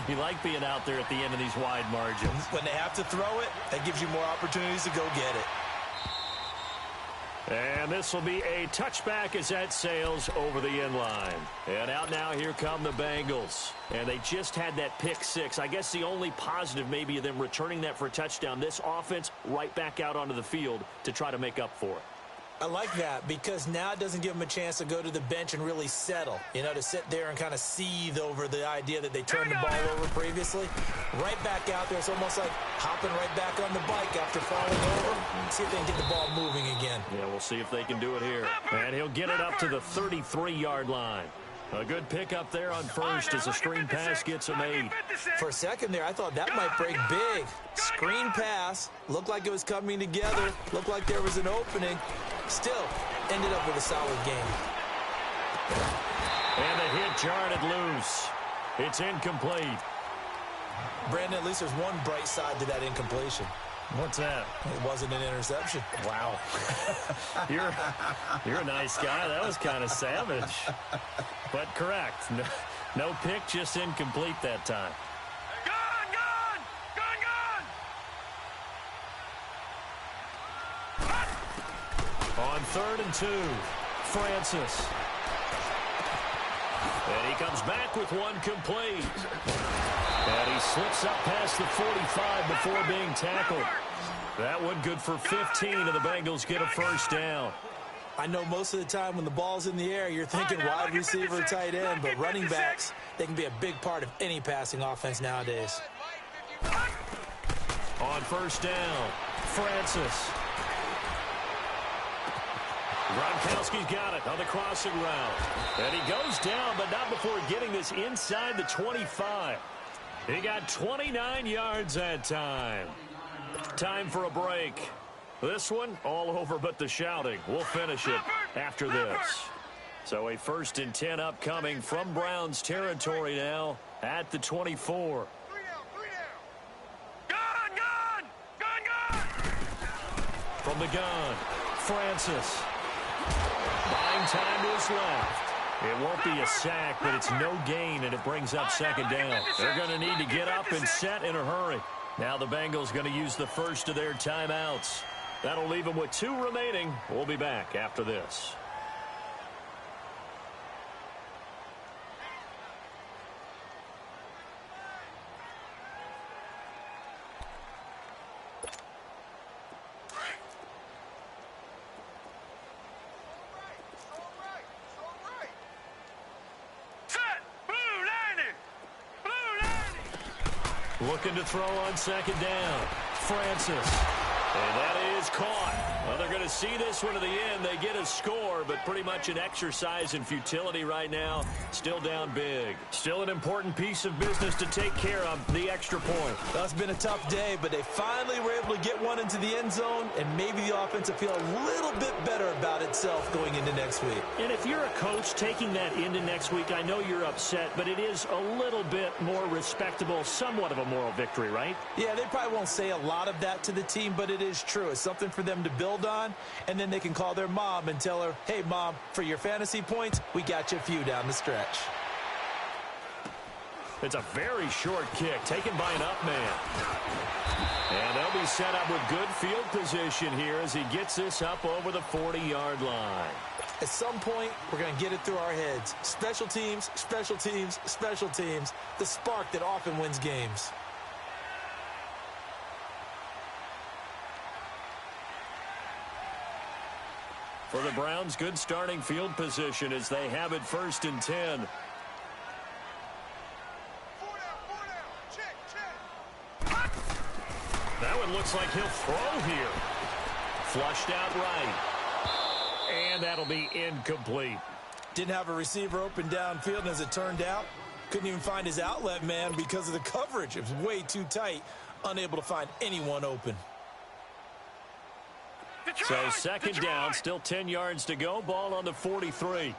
You like being out there at the end of these wide margins. When they have to throw it, that gives you more opportunities to go get it. And this will be a touchback as that sails over the end line. And out now, here come the Bengals. And they just had that pick 6. I guess the only positive maybe of them returning that for a touchdown. This offense right back out onto the field to try to make up for it. I like that because now it doesn't give them a chance to go to the bench and really settle, you know, to sit there and kind of seethe over the idea that they turned the ball over previously. Right back out there, it's almost like hopping right back on the bike after falling over. See if they can get the ball moving again. Yeah, we'll see if they can do it here. And he'll get it up to the 33-yard line. A good pickup there on first as a screen pass gets him 8. For a second there, I thought that might break big. Screen pass, looked like it was coming together, looked like there was an opening. Still, ended up with a solid game. And the hit jarred it loose. It's incomplete. Brandon, at least there's one bright side to that incompletion. What's that? It wasn't an interception. Wow. You're a nice guy. That was kind of savage. But correct. No pick, just incomplete that time. Gun, gun. Gun, gun. On 3rd and 2, Francis. And he comes back with one complete. And he slips up past the 45 before being tackled. That one good for 15, and the Bengals get a first down. I know most of the time when the ball's in the air, you're thinking wide receiver, tight end, but running backs, they can be a big part of any passing offense nowadays. On 1st down, Francis. Gronkowski's got it on the crossing route. And he goes down, but not before getting this inside the 25. He got 29 yards that time. Time for a break. This one, all over but the shouting. We'll finish it after this. So a 1st and 10 upcoming from Browns territory now at the 24. Gun, gun. Gun, gun. From the gun, Francis. Buying time to his left. It won't be a sack, but it's no gain, and it brings up 2nd down. They're going to need to get up and set in a hurry. Now the Bengals going to use the first of their timeouts. That'll leave them with 2 remaining. We'll be back after this. Looking to throw on 2nd down. Francis. And that is caught. Well, they're going to see this one to the end. They get a score, but pretty much an exercise in futility right now. Still down big. Still an important piece of business to take care of, the extra point. Well, it's been a tough day, but they finally were able to get one into the end zone, and maybe the offense will feel a little bit better about itself going into next week. And if you're a coach taking that into next week, I know you're upset, but it is a little bit more respectable, somewhat of a moral victory, right? Yeah, they probably won't say a lot of that to the team, but it is true. It's something for them to build on, and then they can call their mom and tell her, hey, Mom, for your fantasy points, we got you a few down the stretch. It's a very short kick taken by an up man. And they'll be set up with good field position here as he gets this up over the 40-yard line. At some point, we're going to get it through our heads. Special teams, special teams, special teams. The spark that often wins games. For the Browns, good starting field position as they have it 1st and 10. That one looks like he'll throw here. Flushed out right. And that'll be incomplete. Didn't have a receiver open downfield, and as it turned out, couldn't even find his outlet man because of the coverage. It was way too tight, unable to find anyone open. So 2nd down, still 10 yards to go. Ball on the 43.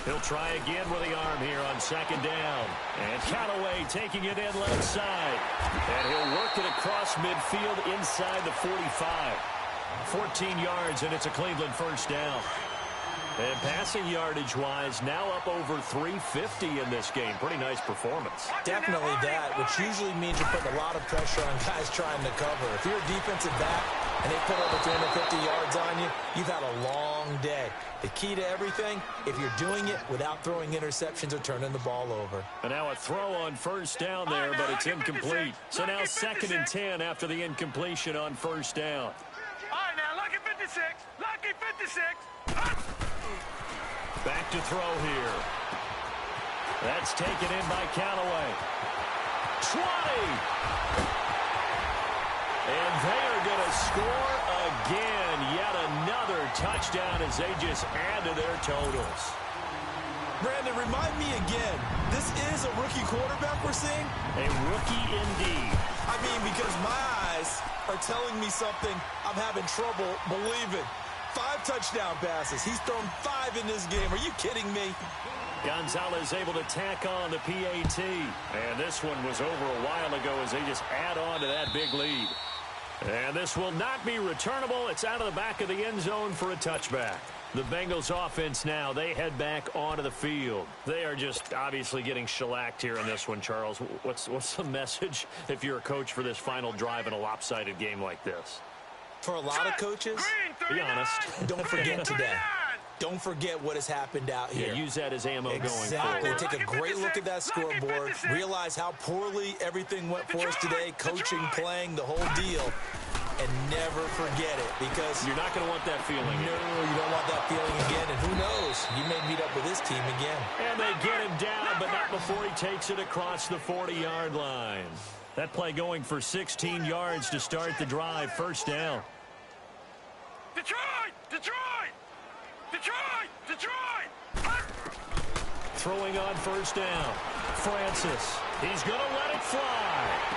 He'll try again with the arm here on 2nd down. And Callaway taking it in left side. And he'll work it across midfield inside the 45. 14 yards, and it's a Cleveland 1st down. And passing yardage-wise, now up over 350 in this game. Pretty nice performance. Definitely that, which usually means you're putting a lot of pressure on guys trying to cover. If you're a defensive back and they put over 350 yards on you, you've had a long day. The key to everything, if you're doing it without throwing interceptions or turning the ball over. And now a throw on 1st down there, but it's incomplete. So now 2nd and 10 after the incompletion on 1st down. All right, now, lucky 56. Lucky 56. Back to throw here. That's taken in by Callaway. 20! And they are going to score again. Yet another touchdown as they just add to their totals. Brandon, remind me again, this is a rookie quarterback we're seeing? A rookie indeed. I mean, because my eyes are telling me something I'm having trouble believing. 5 touchdown passes. He's thrown 5 in this game. Are you kidding me? Gonzalez able to tack on the PAT. And this one was over a while ago as they just add on to that big lead. And this will not be returnable. It's out of the back of the end zone for a touchback. The Bengals offense now, they head back onto the field. They are just obviously getting shellacked here in this one, Charles. What's the message if you're a coach for this final drive in a lopsided game like this? For a lot of coaches, be honest. Don't forget today. Don't forget what has happened out here. Yeah, use that as ammo going forward. Exactly. Take a great look at that scoreboard. Realize how poorly everything went for us today. Coaching, playing, the whole deal. And never forget it because you're not going to want that feeling. No, you don't want that feeling again. And who knows? You may meet up with this team again. And they get him down, but not before he takes it across the 40-yard line. That play going for 16 yards to start the drive. 1st down. Detroit! Detroit! Detroit! Detroit! Throwing on 1st down. Francis. He's going to let it fly.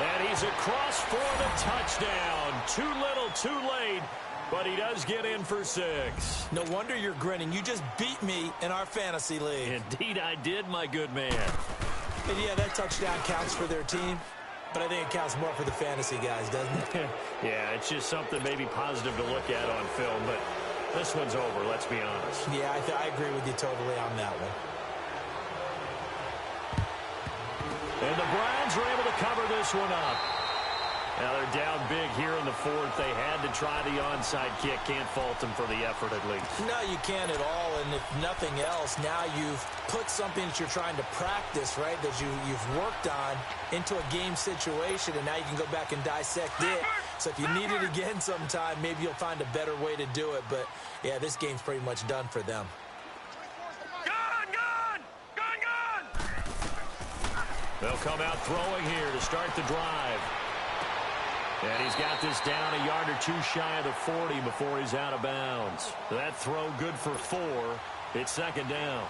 And he's across for the touchdown. Too little, too late. But he does get in for 6. No wonder you're grinning. You just beat me in our fantasy league. Indeed I did, my good man. And yeah, that touchdown counts for their team. But I think it counts more for the fantasy guys, doesn't it? Yeah, it's just something maybe positive to look at on film. But this one's over, let's be honest. Yeah, I agree with you totally on that one. And the Browns are able to cover this one up. Now they're down big here in the 4th. They had to try the onside kick. Can't fault them for the effort at least. No, you can't at all. And if nothing else, now you've put something that you're trying to practice, right, that you've worked on into a game situation, and now you can go back and dissect it. So if you need it again sometime, maybe you'll find a better way to do it. But, yeah, this game's pretty much done for them. They'll come out throwing here to start the drive. And he's got this down a yard or 2 shy of the 40 before he's out of bounds. That throw good for 4. It's 2nd down.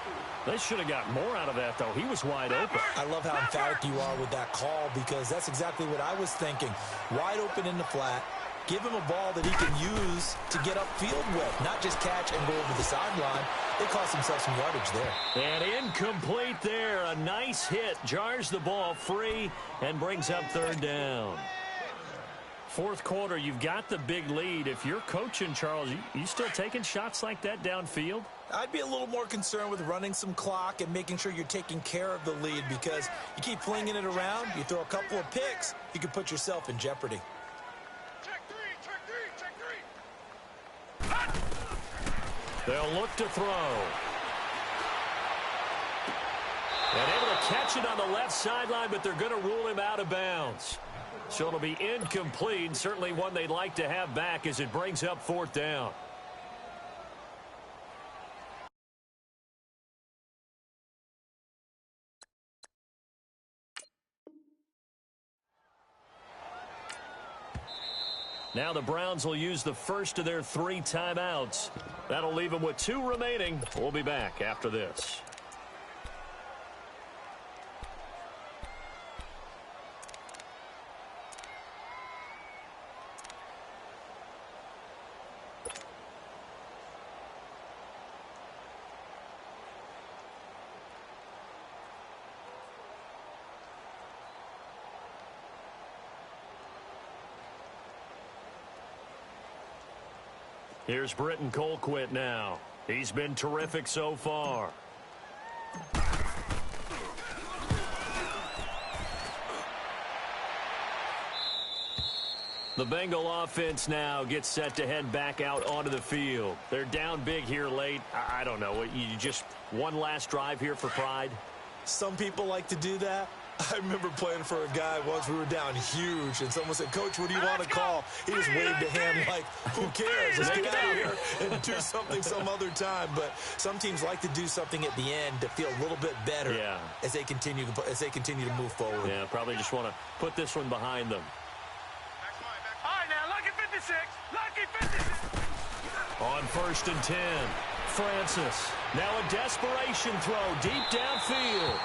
They should have got more out of that, though. He was wide open. I love how emphatic you are with that call because that's exactly what I was thinking. Wide open in the flat. Give him a ball that he can use to get upfield with, not just catch and go over the sideline. They cost themselves some yardage there. And incomplete there. A nice hit. Jars the ball free and brings up 3rd down. Fourth quarter, you've got the big lead. If you're coaching, Charles, you still taking shots like that downfield? I'd be a little more concerned with running some clock and making sure you're taking care of the lead, because you keep flinging it around, you throw a couple of picks, you can put yourself in jeopardy. Check three. They'll look to throw. And able to catch it on the left sideline, but they're going to rule him out of bounds. So it'll be incomplete, certainly one they'd like to have back as it brings up fourth down. Now the Browns will use the first of their 3 timeouts. That'll leave them with 2 remaining. We'll be back after this. Here's Britton Colquitt now. He's been terrific so far. The Bengal offense now gets set to head back out onto the field. They're down big here late. I don't know. You just one last drive here for pride? Some people like to do that. I remember playing for a guy once. We were down huge, and someone said, "Coach, what do you want to call?" He just waved a hand like, "Who cares? Let's get out of here and do something some other time." But some teams like to do something at the end to feel a little bit better as they continue to move forward. Yeah, probably just want to put this one behind them. All right, now, lucky 56. Lucky 56. On 1st and 10, Francis. Now a desperation throw deep downfield.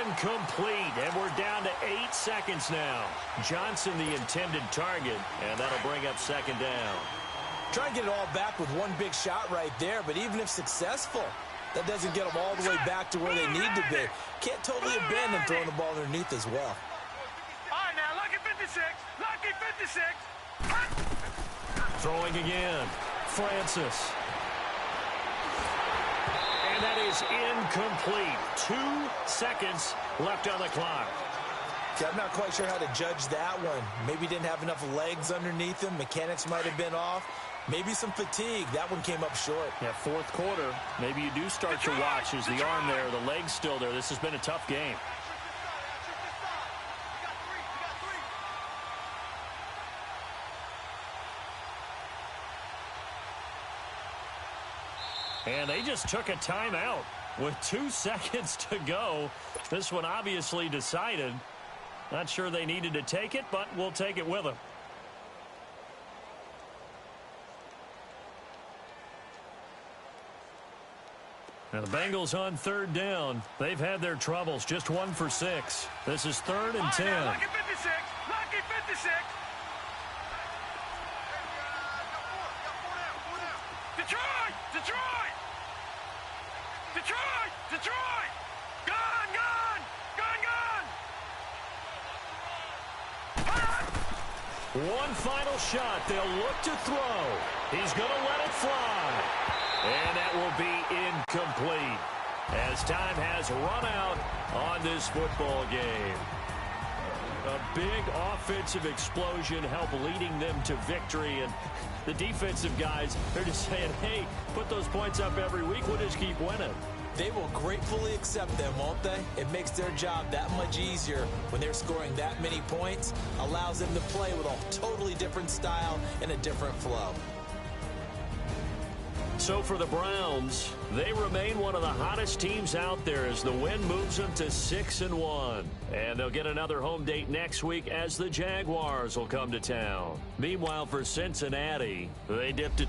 Incomplete. And we're down to 8 seconds now. Johnson the intended target, and that'll bring up 2nd down. Try and get it all back with one big shot right there, but even if successful, that doesn't get them all the way back to where they need to be. Can't totally abandon throwing the ball underneath as well. All right, now, lucky 56. Lucky 56. Throwing again. Francis. And that is incomplete. 2 seconds left on the clock. I'm not quite sure how to judge that one. Maybe didn't have enough legs underneath him. Mechanics might have been off. Maybe some fatigue. That one came up short. Yeah, 4th quarter. Maybe you do start to watch. Is the arm there, the leg's still there. This has been a tough game. And they just took a timeout with 2 seconds to go. This one obviously decided. Not sure they needed to take it, but we'll take it with them. Now the Bengals on 3rd down. They've had their troubles. Just 1 for 6. This is 3rd and 10. Lucky 56. Lucky 56. Detroit! Detroit! Detroit! Detroit! Gone! Gone! Gone! Gone! One final shot. They'll look to throw. He's going to let it fly. And that will be incomplete as time has run out on this football game. A big offensive explosion helped leading them to victory. And the defensive guys, they're just saying, hey, put those points up every week. We'll just keep winning. They will gratefully accept them, won't they? It makes their job that much easier when they're scoring that many points. Allows them to play with a totally different style and a different flow. So for the Browns, they remain one of the hottest teams out there as the win moves them to 6-1. And they'll get another home date next week as the Jaguars will come to town. Meanwhile, for Cincinnati, they dipped to